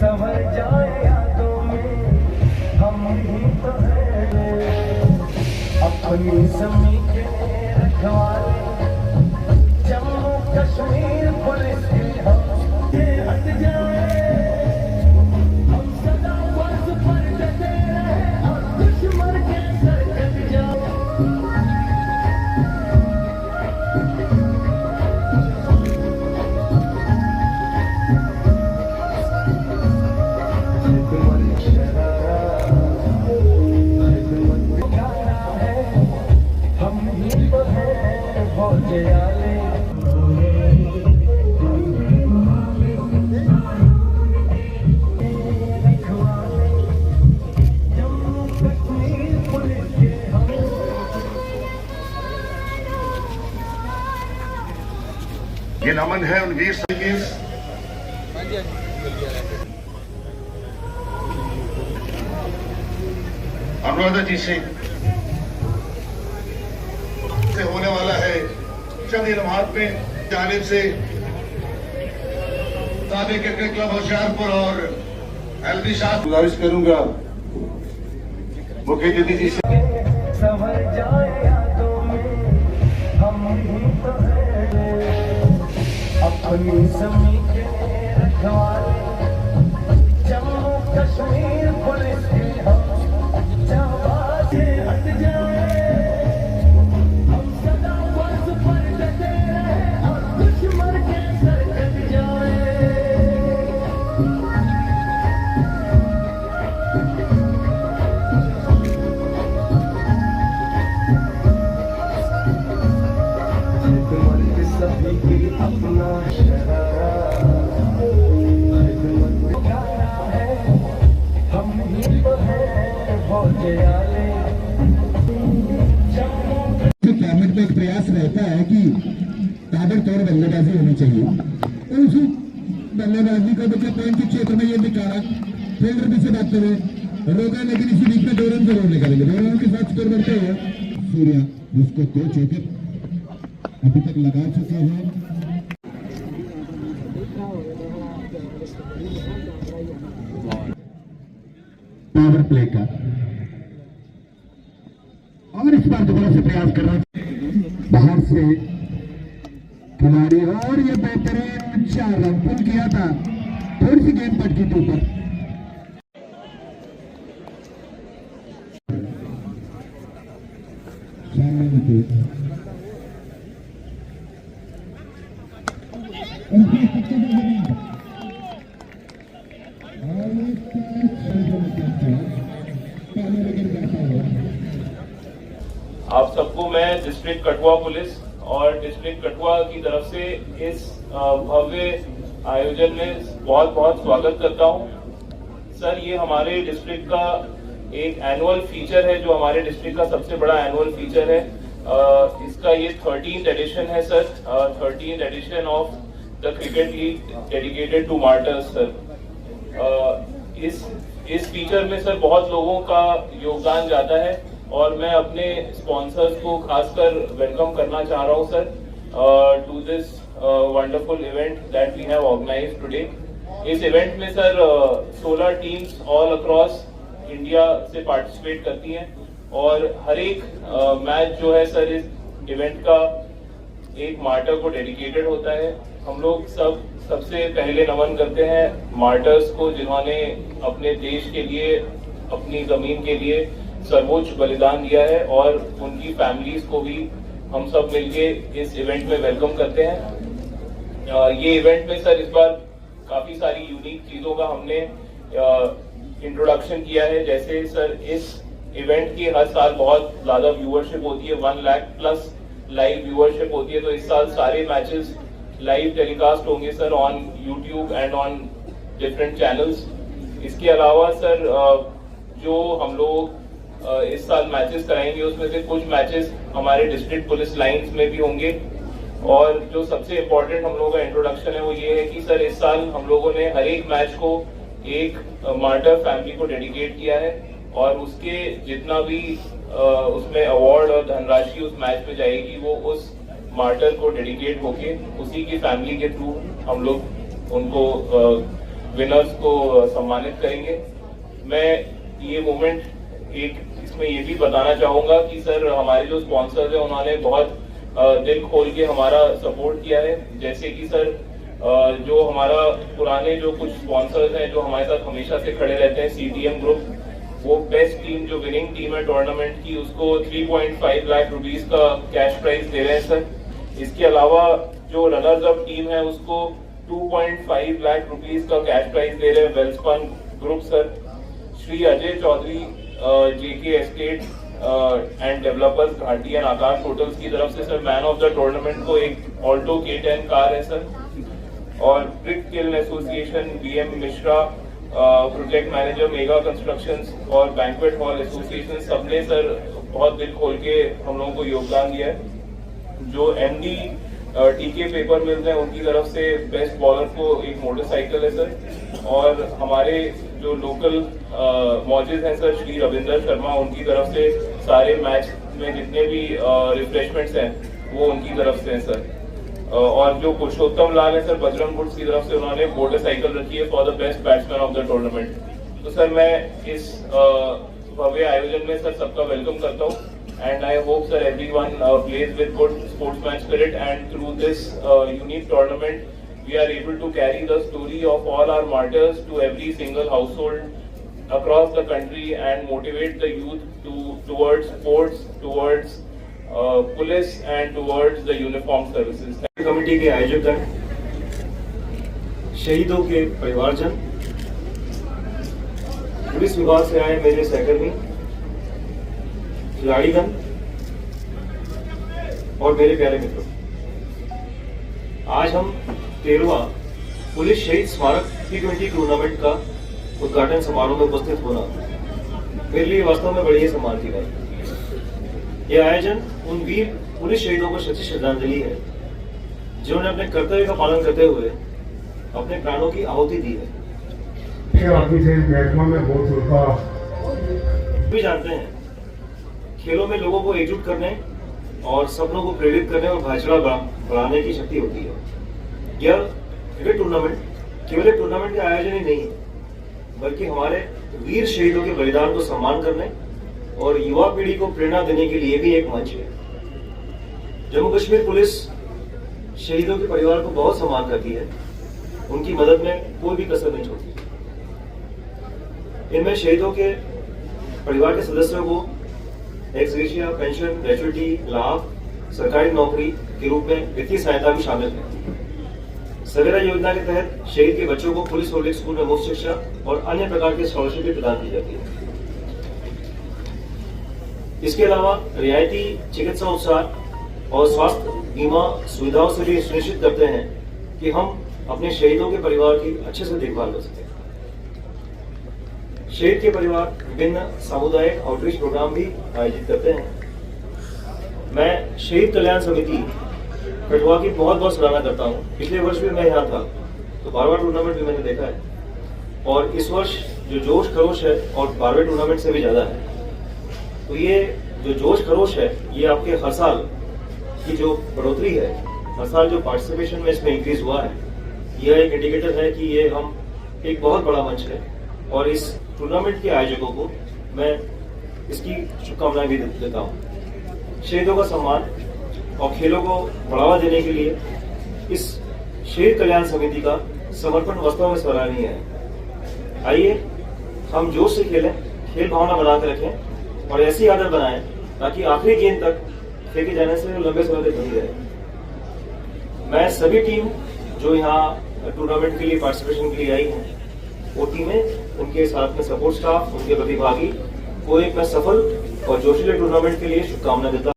संवर जाए यादों में हम ही तो हैं अपनी ज़मीं के रखवाले जम्मू कश्मीर पुलिस के हम ये हट जाए हम सदा फर्ज पर डटे रहे और दुश्मन के सर कट जाए ये नमन है उन वीर सैनिक अनुराधा जी से होने वाला है चंद लम्हात में जानिब से सादे क्रिकेट क्लब होशियारपुर और एलबी शाह गुजारिश करूंगा मुख्य अतिथि जी से संवर जाए यादों में हम ही तो हैं अपनी ज़मीं के रखवाले जम्मू कश्मीर पुलिस के हम जाबाज हट जाए हम सदा फर्ज पर डटे रहे और दुश्मन के सर कट जाए सभी की अपना हम ही तो हैं भोजयाले फॉर्मेट में एक प्रयास रहता है कि ताबड़तोड़ बल्लेबाजी होनी चाहिए और उसी बल्लेबाजी को बच्चे पॉइंट के क्षेत्र में ये निकाला फील्डर भी से बात करें रोका लेकिन इसी बीच में 2 रन जरूर निकालेंगे 2 रन के साथ स्कोर बढ़ते हुए सूर्या जिसको 2 चौके अभी तक लगा चुके हैं पावर प्ले का और इस बार दोबारा से प्रयास कर रहा है बाहर से खिलाड़ी और ये बेहतरीन 4 रन पुल किया था थोड़ी सी गेंद पटकी थी ऊपर आप सबको मैं डिस्ट्रिक्ट कठुआ पुलिस और डिस्ट्रिक्ट कठुआ की तरफ से इस भव्य आयोजन में बहुत बहुत स्वागत करता हूं। सर, ये हमारे डिस्ट्रिक्ट का एक एनुअल फीचर है जो हमारे डिस्ट्रिक्ट का सबसे बड़ा एनुअल फीचर है। इसका ये 13th एडिशन है sir, 13th edition of the cricket league dedicated to martyrs sir. इस फीचर में सर बहुत लोगों का योगदान जाता है और मैं अपने स्पॉन्सर्स को खासकर वेलकम करना चाह रहा हूं sir to this wonderful event that we have organized today. इस इवेंट में sir 16 teams all across India से पार्टिसिपेट करती हैं और हर एक मैच जो है सर इस इवेंट का एक मार्टर को डेडिकेटेड होता है। हम लोग सबसे पहले नमन करते हैं मार्टर्स को जिन्होंने अपने देश के लिए अपनी जमीन के लिए सर्वोच्च बलिदान दिया है और उनकी फैमिलीज को भी हम सब मिलके इस इवेंट में वेलकम करते हैं। ये इवेंट में सर इस बार काफी सारी यूनिक चीजों का हमने इंट्रोडक्शन किया है। जैसे सर इस इवेंट की हर साल बहुत ज्यादा व्यूअरशिप होती है, 1 लाख प्लस लाइव व्यूअरशिप होती है, तो इस साल सारे मैचेस लाइव टेलीकास्ट होंगे sir on YouTube and on different channels. इसके अलावा सर जो हम लोग इस साल मैचेस कराएंगे उसमें से कुछ मैचेस हमारे डिस्ट्रिक्ट पुलिस लाइंस में भी होंगे और जो सबसे इम्पोर्टेंट हम लोगों का इंट्रोडक्शन है वो ये है कि सर इस साल हम लोगों ने हर एक मैच को एक मार्टर फैमिली को डेडिकेट किया है और उसके जितना भी उसमें अवार्ड और धनराशि उस मैच में जाएगी वो उस मार्टर को डेडिकेट होके उसी की फैमिली के थ्रू हम लोग उनको विनर्स को सम्मानित करेंगे। मैं ये मोमेंट इसमें ये भी बताना चाहूंगा कि सर हमारे जो स्पॉन्सर्स हैं उन्होंने बहुत दिल खोल के हमारा सपोर्ट किया है। जैसे कि सर जो हमारा पुराने जो कुछ स्पॉन्सर्स हैं जो हमारे साथ हमेशा से खड़े रहते हैं, CTM ग्रुप, वो बेस्ट टीम जो विनिंग टीम है टूर्नामेंट की उसको 3.5 लाख रुपीस का कैश प्राइज दे रहे हैं सर। इसके अलावा जो रनर्स अप टीम है उसको 2.5 लाख रुपीस का कैश प्राइज दे रहे हैं Welspun group sir. Shri Ajay Chaudhary JK estate and developers Ghati and Akash hotels की तरफ से sir man of the tournament को एक ऑल्टो K10 कार है सर। और brick kiln association, BM Mishra project manager, mega constructions और बैंक्वेट हॉल एसोसिएशन सबने सर बहुत दिल खोल के हम लोगों को योगदान दिया है। जो MD TK पेपर मिल्स हैं उनकी तरफ से बेस्ट बॉलर को एक मोटरसाइकिल है सर। और हमारे जो लोकल मौजूद हैं सर श्री रविंदर शर्मा, उनकी तरफ से सारे मैच में जितने भी रिफ्रेशमेंट्स हैं वो उनकी तरफ से हैं सर। और जो पुरुषोत्तम लाल है सर बजरंग फूड्स की तरफ से उन्होंने मोटरसाइकिल रखी है for the best batsman of the tournament. तो सर मैं इस भव्य आयोजन में सर सबका वेलकम करता हूँ and I hope sir everyone plays with good sportsman spirit, and through this unique tournament we are able to carry the story of all our martyrs to every single household across the country and motivate the youth towards sports, towards police and towards the uniformed services. Committee के आयोजकगण, शहीदों के परिवारजन, police विभाग से आए मेरे सहकर्मी, खिलाड़ीगण और मेरे प्यारे मित्रों, आज हम 13वां पुलिस शहीद स्मारक T20 टूर्नामेंट का उद्घाटन समारोह में उपस्थित होना मेरे लिए वास्तव में बड़ी सम्मान की बात। यह आयोजन उन वीर पुलिस शहीदों को सच्ची श्रद्धांजलि है जिन्होंने अपने कर्तव्य का पालन करते हुए अपने प्राणों की आहुति दी है। भी जानते हैं खेलों में लोगों को एकजुट करने और सपनों को प्रेरित करने और भाईचारा बढ़ाने की शक्ति होती है। यह क्रिकेट टूर्नामेंट केवल एक टूर्नामेंट का आयोजन ही नहीं है, बल्कि हमारे वीर शहीदों के बलिदान को सम्मान करने और युवा पीढ़ी को प्रेरणा देने के लिए भी एक मंच है। जम्मू कश्मीर पुलिस शहीदों के परिवार को बहुत सम्मान करती है, उनकी मदद में कोई भी कसर नहीं छोड़ती। इनमें शहीदों के परिवार के सदस्यों को एक्स ग्रेशिया, पेंशन, ग्रेचुइटी, लाभ, सरकारी नौकरी के रूप में वित्तीय सहायता भी शामिल है। सवेरा योजना के तहत शहीद के बच्चों को पुलिस पब्लिक स्कूल में मुफ्त शिक्षा और अन्य प्रकार की स्कॉलरशिप भी प्रदान की जाती है। इसके अलावा रियायती चिकित्सा उपचार और स्वास्थ्य बीमा सुविधाओं से भी सुनिश्चित करते हैं कि हम अपने शहीदों के परिवार की अच्छे से देखभाल कर सकें। शहीद के परिवार विभिन्न सामुदायिक आउटरीच प्रोग्राम भी आयोजित करते हैं। मैं शहीद कल्याण समिति कठुआ की बहुत बहुत सराहना करता हूँ। पिछले वर्ष भी मैं यहाँ था तो 12वां टूर्नामेंट भी मैंने देखा है और इस वर्ष जो जोश खरोश है और 12वें टूर्नामेंट से भी ज्यादा है। तो ये जो जोश खरोश है ये आपके हर साल की जो बढ़ोतरी है, हर साल जो पार्टिसिपेशन में इसमें इंक्रीज हुआ है, यह एक इंडिकेटर है कि ये हम एक बहुत बड़ा मंच है। और इस टूर्नामेंट के आयोजकों को मैं इसकी शुभकामनाएं भी देता हूँ। शहीदों का सम्मान और खेलों को बढ़ावा देने के लिए इस शहीद कल्याण समिति का समर्पण वास्तव में सराहनीय है। आइए हम जोश से खेलें, खेल भावना बनाकर रखें और ऐसी आदत बनाएं ताकि आखिरी गेंद तक फेंके जाने से लंबे समय तक बनी रहे। मैं सभी टीम जो यहाँ टूर्नामेंट के लिए पार्टिसिपेशन के लिए आई हैं, वो टीमें, उनके साथ में सपोर्ट स्टाफ, उनके प्रतिभागी को एक मैं सफल और जोशीले टूर्नामेंट के लिए शुभकामनाएं देता हूं।